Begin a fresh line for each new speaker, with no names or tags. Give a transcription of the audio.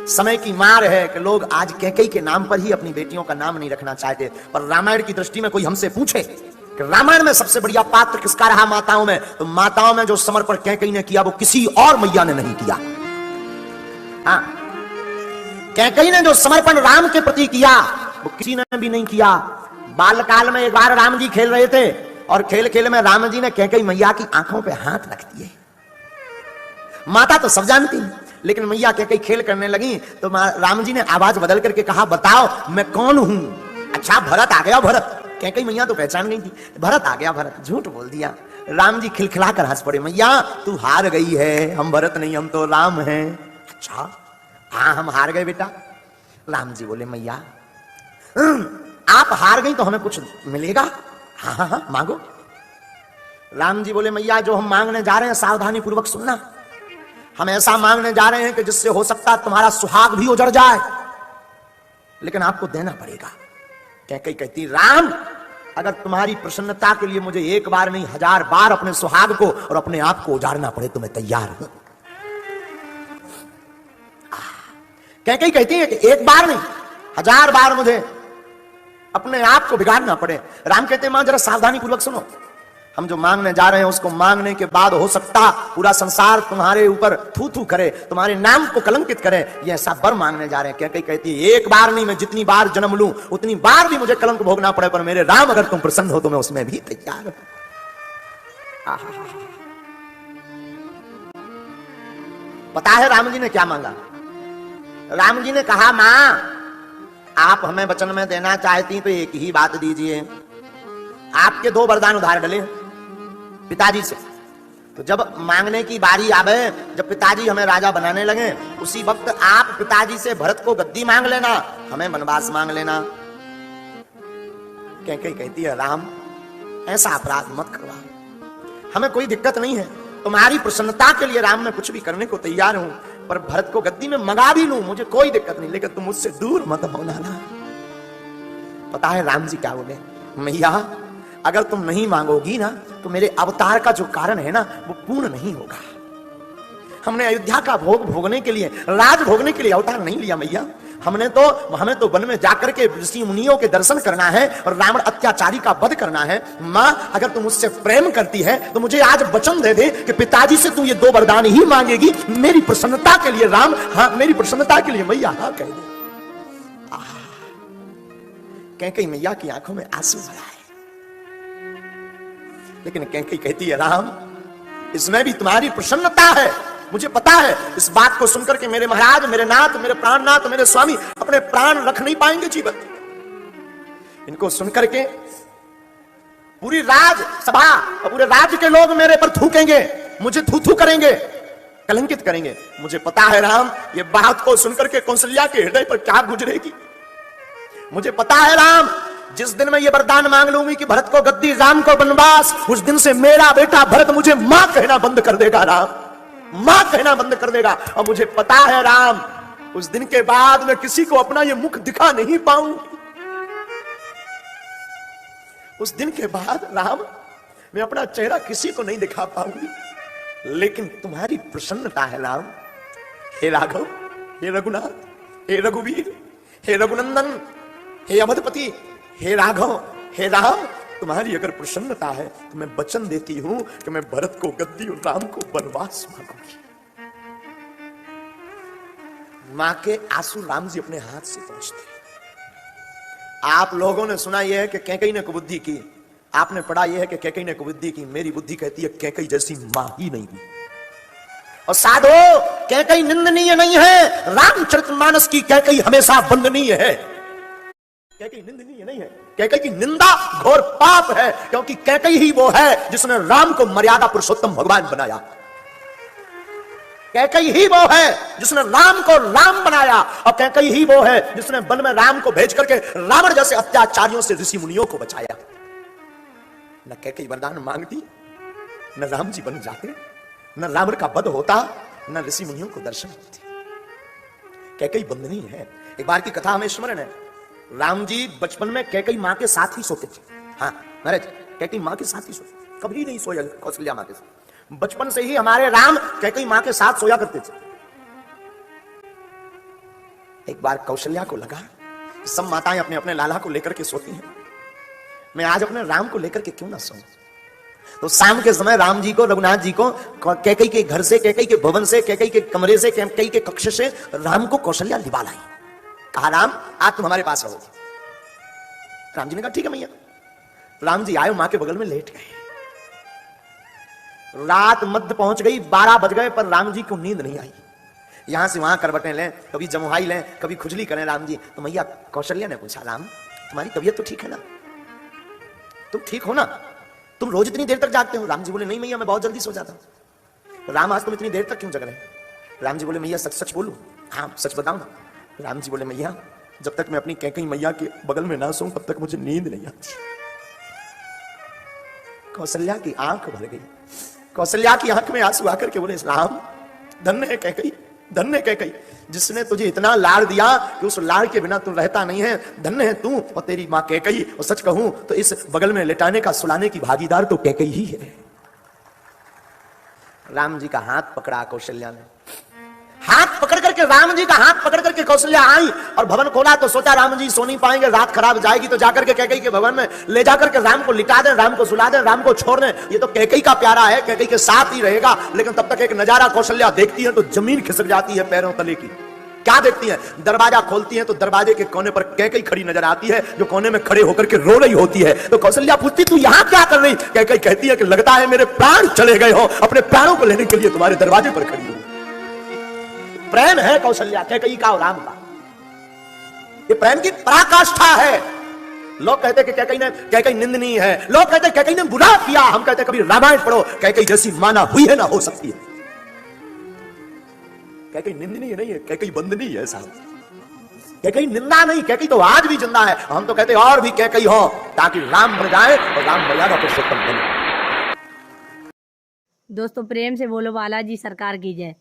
समय की मार है कि लोग आज कैकेयी के नाम पर ही अपनी बेटियों का नाम नहीं रखना चाहते। पर रामायण की दृष्टि में कोई हमसे पूछे कि रामायण में सबसे बढ़िया पात्र किसका रहा माताओं में, तो माताओं में जो समर्पण कैकेयी ने किया वो किसी और मैया ने नहीं किया। हाँ, कैकेयी ने जो समर्पण राम के प्रति किया वो किसी ने भी नहीं किया। बालकाल में एक बार राम जी खेल रहे थे और खेल खेल में राम जी ने कैकेयी मैया की आंखों पे हाथ रख दिए। माता तो सब जानती, लेकिन मैया कैकेयी खेल करने लगी तो राम जी ने आवाज बदल करके कहा, बताओ मैं कौन हूं। अच्छा भरत आ गया भरत। कैकेयी मैया तो पहचान गई थी, भरत आ गया भरत। झूठ बोल दिया। राम जी खिलखिला कर हंस पड़े, मैया तू हार गई है, हम भरत नहीं हम तो राम हैं। अच्छा हाँ हम हार गए बेटा। राम जी बोले, मैया आप हार गई तो हमें कुछ मिलेगा? हाँ हाँ हाँ मांगो। राम जी बोले, मैया जो हम मांगने जा रहे हैं सावधानी पूर्वक सुनना। हम ऐसा मांगने जा रहे हैं कि जिससे हो सकता है तुम्हारा सुहाग भी उजड़ जाए, लेकिन आपको देना पड़ेगा। कैकेयी कहती, राम अगर तुम्हारी प्रसन्नता के लिए मुझे एक बार नहीं 1000 बार अपने सुहाग को और अपने आप को उजाड़ना पड़े तो मैं तैयार हूं। कैकेयी कहती है कि एक बार नहीं 1000 बार मुझे अपने आप को बिगाड़ना पड़े। राम कहते हैं, मां जरा सावधानी पूर्वक सुनो। हम जो मांगने जा रहे हैं उसको मांगने के बाद हो सकता पूरा संसार तुम्हारे ऊपर थू थू करे, तुम्हारे नाम को कलंकित करे, ये ऐसा वर मांगने जा रहे हैं। कैकेयी कहती है, एक बार नहीं मैं जितनी बार जन्म लूं उतनी बार भी मुझे कलंक भोगना पड़े, पर मेरे राम अगर तुम प्रसन्न हो तो मैं उसमें भी तैयार हूं। पता है राम जी ने क्या मांगा? राम जी ने कहा, मां आप हमें वचन में देना चाहती तो एक ही बात दीजिए। आपके 2 वरदान उधार डले पिताजी से, तो जब मांगने की बारी आवे, जब पिताजी हमें राजा बनाने लगे, उसी वक्त आप पिताजी से भरत को गद्दी मांग लेना, हमें वनवास मांग लेना। कैकेयी कहती है, राम ऐसा अपराध मत करवा, हमें कोई दिक्कत नहीं है, तुम्हारी प्रसन्नता के लिए राम मैं कुछ भी करने को तैयार हूं, पर भरत को गद्दी में मंगा भी लूं, मुझे कोई दिक्कत नहीं, लेकिन तुम मुझसे दूर मत होना ना। पता है राम जी क्या बोले? मैया अगर तुम नहीं मांगोगी ना तो मेरे अवतार का जो कारण है ना वो पूर्ण नहीं होगा। हमने अयोध्या का भोग भोगने के लिए, राज भोगने के लिए अवतार नहीं लिया मैया। हमें तो वन में जाकर के ऋषि मुनियों के दर्शन करना है और रावण अत्याचारी का वध करना है। मां अगर तुम मुझसे प्रेम करती है तो मुझे आज वचन दे दे कि पिताजी से तू ये 2 वरदान ही मांगेगी, मेरी प्रसन्नता के लिए। राम हाँ, मेरी प्रसन्नता के लिए मैया हाँ कह दे। कैकेयी मैया की आंखों में आंसू भरा है, लेकिन कैकेयी कहती है, राम इसमें भी तुम्हारी प्रसन्नता है, मुझे पता है। इस बात को सुनकर के मेरे महाराज, मेरे नाथ, मेरे प्राणनाथ, मेरे स्वामी अपने प्राण रख नहीं पाएंगे जीवन। इनको सुनकर के पूरी राज सभा और पूरे राज्य के लोग मेरे पर थूकेंगे, मुझे थू थू करेंगे, कलंकित करेंगे। मुझे पता है राम ये बात को सुनकर के कौशल्या के हृदय पर क्या गुजरेगी। मुझे पता है राम जिस दिन मैं ये वरदान मांग लूंगी कि भरत को गद्दी, राम को वनवास, उस दिन से मेरा बेटा भरत मुझे मां कहना बंद कर देगा। राम मां कहना बंद कर देगा। और मुझे पता है राम उस दिन के बाद मैं किसी को अपना ये मुख दिखा नहीं पाऊंगी। उस दिन के बाद राम मैं अपना चेहरा किसी को नहीं दिखा पाऊंगी, लेकिन तुम्हारी प्रसन्नता है राम। हे राघव, हे रघुनाथ, हे रघुवीर, हे रघुनंदन, हे अवधपति, हे राघव, हे राम, तुम्हारी अगर प्रसन्नता है तो मैं वचन देती हूं कि मैं भरत को गद्दी और राम को वनवास मांगूंगी। मां के आंसू राम जी अपने हाथ से पहुंचते। आप लोगों ने सुना यह है कि कैकेयी ने कुबुद्धि की, आपने पढ़ा यह है कि कैकेयी ने कुबुद्धि की। मेरी बुद्धि कहती है कैकेयी जैसी मां ही नहीं हुई। और साधो कैकेयी निंदनीय नहीं है, रामचरितमानस की कैकेयी हमेशा वंदनीय है। कैकेयी निंदनीय नहीं है, कैकेयी की निंदा घोर पाप है, क्योंकि कैकेयी ही वो है जिसने राम को मर्यादा पुरुषोत्तम भगवान बनाया। कैकेयी ही वो है जिसने राम को राम बनाया, और कैकेयी ही वो है जिसने वन में राम को भेज करके रावण जैसे अत्याचारियों से ऋषि मुनियों को बचाया। न कैकेयी वरदान मांगती, न राम जी बन जाते, न रावण का वध होता, न ऋषि मुनियों को दर्शन होते। कैकेयी वंदनीय है। एक बार की कथा हमें स्मरण है, राम जी बचपन में कैकेयी मां के साथ ही सोते थे। हाँ महाराज, कैकेयी मां के साथ ही सोते, कभी नहीं सोया कौशल्या मां के साथ। बचपन से ही हमारे राम कैकेयी मां के साथ सोया करते थे। एक बार कौशल्या को लगा सब माताएं अपने अपने लाला को लेकर के सोती हैं, मैं आज अपने राम को लेकर के क्यों ना सोऊं। तो शाम के समय राम जी को, रघुनाथ जी को कैकई के घर से, कैकई के भवन से, कैकई के कमरे से, कैकई के कक्ष से राम को कौशल्या लिवा लाई। कहा राम आज तुम हमारे पास रहोगे। राम जी ने कहा ठीक है मैया। राम जी आए, मां के बगल में लेट गए। रात मध्य पहुंच गई, 12 बज गए, पर राम जी को नींद नहीं आई। यहां से वहां करवटें लें, कभी जमुहाई लें, कभी खुजली करें राम जी। तो मैया कौशल्या ने पूछा राम तुम्हारी तबीयत तो ठीक है ना, तुम ठीक हो ना, तुम रोज इतनी देर तक जागते हो। राम जी बोले नहीं मैया मैं बहुत जल्दी सो जाता हूं। राम आज तुम इतनी देर तक क्यों जग रहे हैं। राम जी बोले मैया सच सच बोलूं। हाँ सच बताओ ना। राम जी बोले मैया जब तक मैं अपनी कैकई मैया के बगल में ना सोऊं तब तक मुझे नींद नहीं आती। कौशल्या की आंख भर गई। कौशल्या की आंख में आंसू आकर के बोले राम धन्य है कैकई, धन्य है कैकई, जिसने तुझे इतना लाड़ दिया कि उस लाड़ के बिना तू रहता नहीं है। धन्य है तू और तेरी मां कैकई। और सच कहूं तो इस बगल में लेटाने का, सुलाने की भागीदार तो कैकई ही है। राम जी का हाथ पकड़ा कौशल्या ने। हाथ पकड़ करके, राम जी का हाथ पकड़ करके कौशल्या आई और भवन खोला। तो सोचा राम जी सो नहीं पाएंगे, रात खराब जाएगी, तो जाकर के कैकई के भवन में ले जाकर के राम को लिटा दें, राम को सुला दें, राम को छोड़ दें। ये तो कैकई का प्यारा है, कैकई के साथ ही रहेगा। लेकिन तब तक एक नजारा कौशल्या देखती है तो जमीन खिसक जाती है पैरों तले की। क्या देखती है, दरवाजा खोलती है तो दरवाजे के कोने पर कैकई खड़ी नजर आती है, जो कोने में खड़े होकर के रो रही होती है। तो कौशल्या पूछती तू यहां क्या कर रही। कैकई कहती है कि लगता है मेरे प्राण चले गए हो, अपने प्राणों को लेने के लिए तुम्हारे दरवाजे पर खड़ी हूं। प्रेम है कौशल्या कैकई का और राम का, ये प्रेम की पराकाष्ठा है। लोग कहते कि कैकई निंदनीय है, लोग कहते कैकई ने बुरा किया। हम कहते कभी रामायण पढ़ो, कैकई जैसी माना हुई है ना हो सकती है। कैकई निंदनीय नहीं है, कैकई बंदनीय है साहब। कैकई निंदा नहीं, कैकई तो आज भी जिंदा है। हम तो कहते और भी कैकई हो ताकि राम बन जाए और राम मर्यादा पुरुषोत्तम बने।
दोस्तों प्रेम से बोलो बालाजी सरकार की जय।